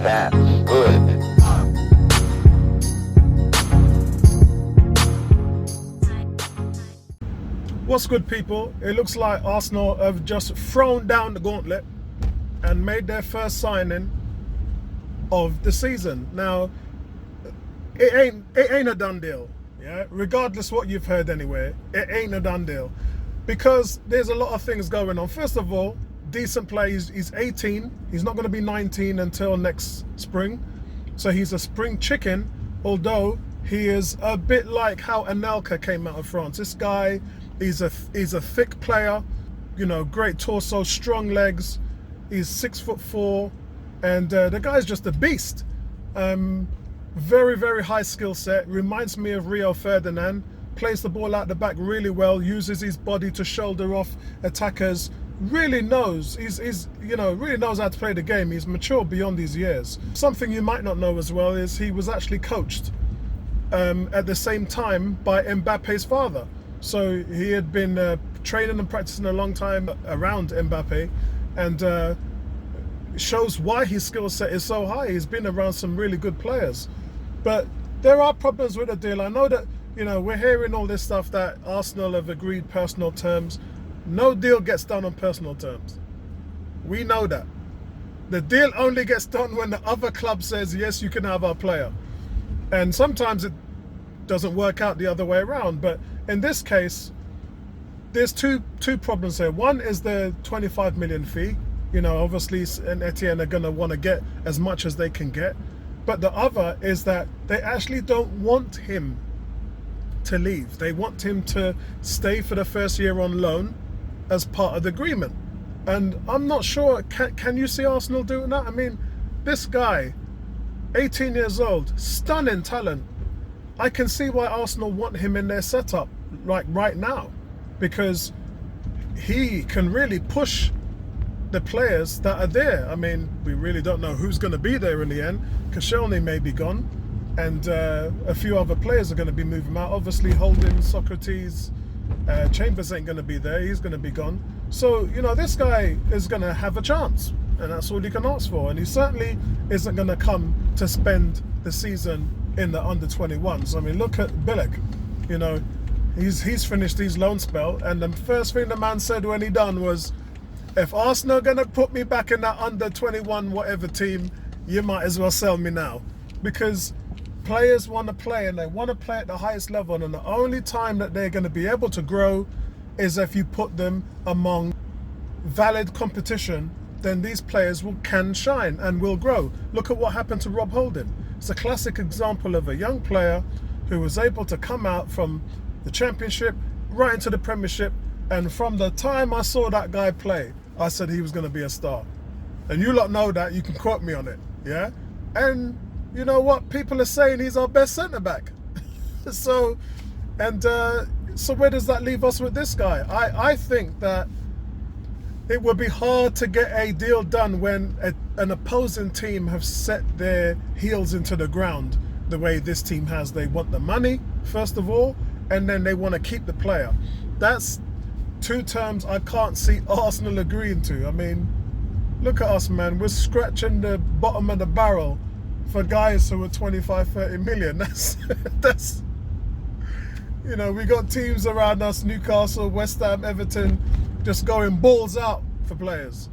That's good. What's good, people? It looks like Arsenal have just thrown down the gauntlet and made their first signing of the season. Now, it ain't a done deal, yeah. Regardless what you've heard anyway, it ain't a done deal because there's a lot of things going on. First of all, decent play. He's 18. He's not going to be 19 until next spring, so he's a spring chicken. Although he is a bit like how Anelka came out of France. This guy, he's a thick player, you know, great torso, strong legs. He's 6'4", and the guy's just a beast. Very, very high skill set. Reminds me of Rio Ferdinand. Plays the ball out the back really well. Uses his body to shoulder off attackers. Really knows. Really knows how to play the game. He's mature beyond his years. Something you might not know as well is he was actually coached at the same time by Mbappe's father. So he had been training and practicing a long time around Mbappe, and shows why his skill set is so high. He's been around some really good players. But there are problems with the deal. I know that, you know, we're hearing all this stuff that Arsenal have agreed personal terms. No deal gets done on personal terms. We know that. The deal only gets done when the other club says, yes, you can have our player. And sometimes it doesn't work out the other way around. But in this case, there's two problems here. One is the 25 million fee. You know, obviously Saint-Etienne are going to want to get as much as they can get. But the other is that they actually don't want him to leave. They want him to stay for the first year on loan as part of the agreement. And I'm not sure, can you see Arsenal doing that? I mean, this guy, 18 years old, stunning talent. I can see why Arsenal want him in their setup like right now, because he can really push the players that are there. I mean, we really don't know who's going to be there in the end. Koscielny may be gone, and a few other players are going to be moving out. Obviously, Holding, Socrates, Chambers ain't going to be there. He's going to be gone. So, you know, this guy is going to have a chance, and that's all he can ask for. And he certainly isn't going to come to spend the season in the under-21s. I mean, look at Bilek. You know, he's finished his loan spell, and the first thing the man said when he done was, if Arsenal are going to put me back in that under-21 whatever team, you might as well sell me now. Because players want to play, and they want to play at the highest level, and the only time that they're going to be able to grow is if you put them among valid competition. Then these players can shine and will grow. Look at what happened to Rob Holding. It's a classic example of a young player who was able to come out from the Championship right into the Premiership, and from the time I saw that guy play, I said he was going to be a star. And you lot know that. You can quote me on it, yeah? And you know what? People are saying he's our best centre-back. So where does that leave us with this guy? I think that it would be hard to get a deal done when an opposing team have set their heels into the ground the way this team has. They want the money, first of all, and then they want to keep the player. That's two terms I can't see Arsenal agreeing to. I mean, look at us, man. We're scratching the bottom of the barrel for guys who are 25, 30 million. That's you know, we got teams around us, Newcastle, West Ham, Everton, just going balls out for players.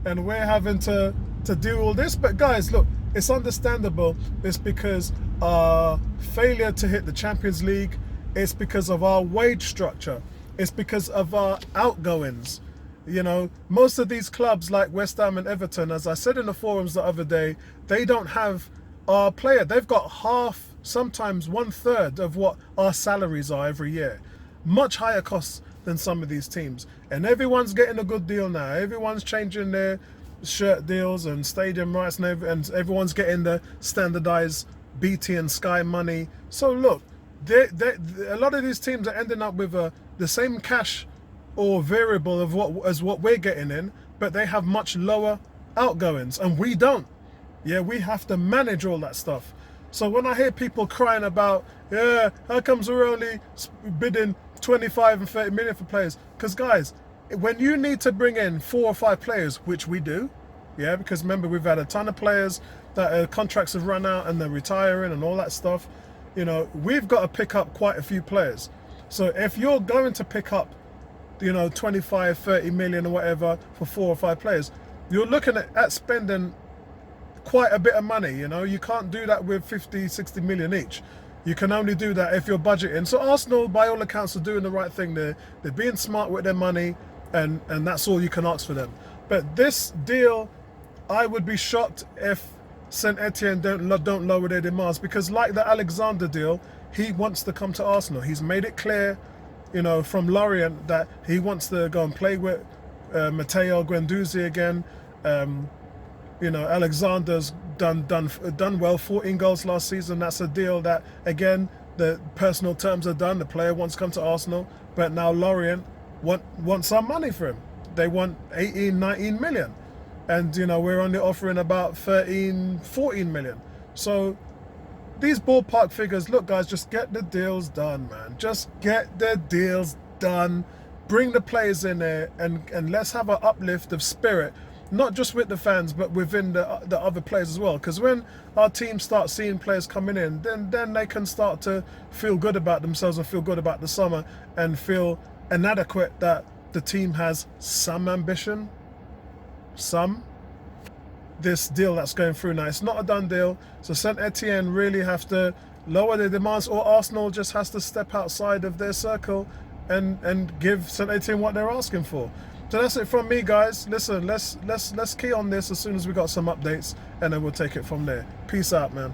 And we're having to do all this. But guys, look, it's understandable. It's because our failure to hit the Champions League. It's because of our wage structure. It's because of our outgoings. You know, most of these clubs like West Ham and Everton, as I said in the forums the other day, they don't have our player. They've got half, sometimes 1/3 of what our salaries are every year. Much higher costs than some of these teams. And everyone's getting a good deal now. Everyone's changing their shirt deals and stadium rights, and everyone's getting the standardized BT and Sky money. So look, a lot of these teams are ending up with the same cash or variable of what we're getting in, but they have much lower outgoings, and we don't. Yeah, we have to manage all that stuff. So when I hear people crying about, yeah, how comes we're only bidding 25 and 30 million for players? Because guys, when you need to bring in 4 or 5 players, which we do, yeah, because remember, we've had a ton of players that contracts have run out and they're retiring and all that stuff. You know, we've got to pick up quite a few players. So if you're going to pick up, you know, 25, 30 million or whatever for 4 or 5 players, you're looking at spending quite a bit of money. You know, you can't do that with 50, 60 million each. You can only do that if you're budgeting. So Arsenal, by all accounts, are doing the right thing. They're being smart with their money, and that's all you can ask for them. But this deal, I would be shocked if Saint-Etienne don't lower their demands, because like the Alexander deal, he wants to come to Arsenal. He's made it clear, you know, from Lorient, that he wants to go and play with Matteo Guendouzi again. You know, Alexander's done well, 14 goals last season. That's a deal that, again, the personal terms are done. The player wants to come to Arsenal, but now Lorient want some money for him. They want 18, 19 million. And, you know, we're only offering about 13, 14 million. So these ballpark figures, look, guys, just get the deals done, man. Just get the deals done. Bring the players in there, and let's have an uplift of spirit, not just with the fans, but within the other players as well. Because when our team starts seeing players coming in, then they can start to feel good about themselves and feel good about the summer and feel inadequate that the team has some ambition. This deal that's going through now, it's not a done deal. So Saint-Etienne really have to lower their demands, or Arsenal just has to step outside of their circle and give Saint-Etienne what they're asking for. So that's it from me, guys. Listen, let's key on this as soon as we got some updates, and then we'll take it from there. Peace out, man.